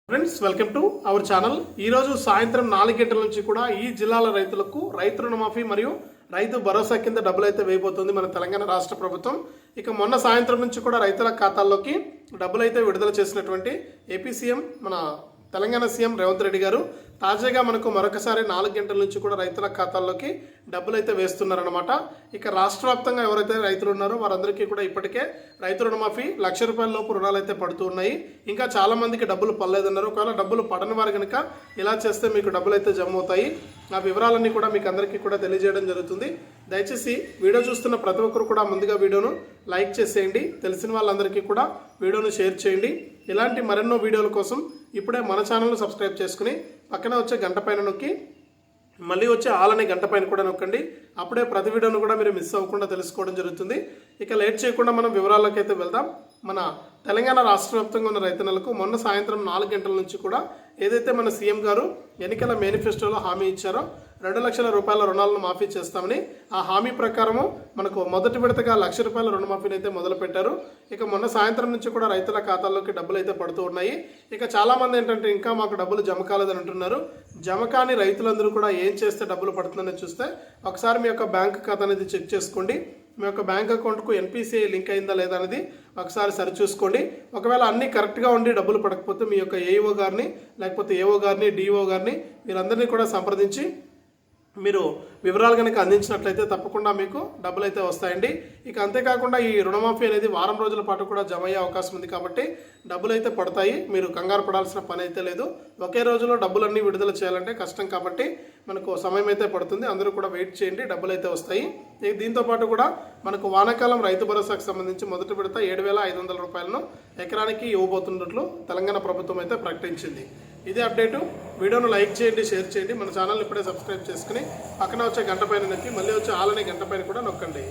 Friends welcome to our channel. ఈరోజు సాయంత్రం 4 గంటల నుంచి కూడా ఈ జిల్లాల రైతులకు రైతు రుణమాఫీ మరియు రైతు భరోసా కింద డబ్బులు అయితే వేయబోతుంది మన తెలంగాణ రాష్ట్ర ప్రభుత్వం. ఇక మొన్న సాయంత్రం నుంచి కూడా రైతుల ఖాతాల్లోకి డబ్బులు అయితే విడుదల చేసినటువంటి ఏపీ సీఎం మన తెలంగాణ సీఎం రేవంత్ రెడ్డి గారు తాజాగా మనకు మరొకసారి 4 గంటల నుంచి కూడా రైతుల ఖాతాల్లోకి డబ్బులు అయితే వేస్తున్నారనమాట. ఇక రాష్ట్ర వ్యాప్తంగా ఎవరైతే రైతులు ఉన్నారో వారందరికీ కూడా ఇప్పటికే రైతు రుణమాఫీ ₹1,00,000 లోపు రుణాలు అయితే పడుతూ ఉన్నాయి. ఇంకా చాలా మందికి డబ్బులు పడలేదన్నారు. ఒకవేళ డబ్బులు పడని వారు కనుక ఇలా చేస్తే మీకు డబ్బులు అయితే జమ అవుతాయి. ఆ వివరాలన్నీ కూడా మీకు అందరికీ కూడా తెలియజేయడం జరుగుతుంది. దయచేసి వీడియో చూస్తున్న ప్రతి ఒక్కరు కూడా ముందుగా వీడియోను లైక్ చేసేయండి. తెలిసిన వాళ్ళందరికీ కూడా వీడియోను షేర్ చేయండి. ఇలాంటి మరెన్నో వీడియోల కోసం ఇప్పుడే మన ఛానల్ను సబ్స్క్రైబ్ చేసుకుని పక్కన వచ్చే గంట పైన నొక్కి మళ్ళీ వచ్చే ఆల్ అనే గంట పైన కూడా నొక్కండి. అప్పుడే ప్రతి వీడియోను కూడా మీరు మిస్ అవ్వకుండా తెలుసుకోవడం జరుగుతుంది. ఇక లేట్ చేయకుండా మనం వివరాల్లోకి అయితే వెళ్దాం. మన తెలంగాణ రాష్ట్ర వ్యాప్తంగా ఉన్న రైతన్నలకు మొన్న సాయంత్రం 4 గంటల నుంచి కూడా ఏదైతే మన సీఎం గారు ఎన్నికల మేనిఫెస్టోలో హామీ ఇచ్చారో ₹2,00,000 రుణాలను మాఫీ చేస్తామని, ఆ హామీ ప్రకారము మనకు మొదటి విడతగా ₹1,00,000 రుణమాఫీని అయితే మొదలుపెట్టారు. ఇక మొన్న సాయంత్రం నుంచి కూడా రైతుల ఖాతాల్లోకి డబ్బులు అయితే పడుతూ ఉన్నాయి. ఇక చాలామంది ఏంటంటే ఇంకా మాకు డబ్బులు జమ కాలేదని అంటున్నారు. జమ కాని రైతులందరూ కూడా ఏం చేస్తే డబ్బులు పడుతుందని చూస్తే ఒకసారి మీ యొక్క బ్యాంక్ ఖాతా అనేది చెక్ చేసుకోండి. మీ యొక్క బ్యాంక్ అకౌంట్కు ఎన్పిసిఐ లింక్ అయిందా లేదా అనేది ఒకసారి సరిచూసుకోండి. ఒకవేళ అన్నీ కరెక్ట్గా ఉండి డబ్బులు పడకపోతే మీ యొక్క ఏఈఓ గారిని లేకపోతే ఏఓ గారిని డిఓ గారిని వీరందరినీ కూడా సంప్రదించి మీరు వివరాలు కనుక అందించినట్లయితే తప్పకుండా మీకు డబ్బులు అయితే వస్తాయండి. ఇక అంతేకాకుండా ఈ రుణమాఫీ అనేది వారం రోజుల పాటు కూడా జమ అయ్యే అవకాశం ఉంది కాబట్టి డబ్బులు అయితే పడతాయి. మీరు కంగారు పడాల్సిన పని అయితే లేదు. ఒకే రోజులో డబ్బులన్నీ విడుదల చేయాలంటే కష్టం కాబట్టి మనకు సమయం అయితే పడుతుంది. అందరూ కూడా వెయిట్ చేయండి, డబ్బులు అయితే వస్తాయి. దీంతో పాటు కూడా మనకు వానాకాలం రైతు భరోసాకు సంబంధించి మొదటి విడత ₹7,500 ఎకరానికి ఇవ్వబోతున్నట్లు తెలంగాణ ప్రభుత్వం అయితే ప్రకటించింది. ఇదే అప్డేటు. వీడియోను లైక్ చేయండి, షేర్ చేయండి. మన ఛానల్ ఇప్పుడే సబ్స్క్రైబ్ చేసుకుని పక్కన వచ్చే గంట పైన నొక్కి మళ్ళీ వచ్చే ఆల్ అనే గంట పైన కూడా నొక్కండి.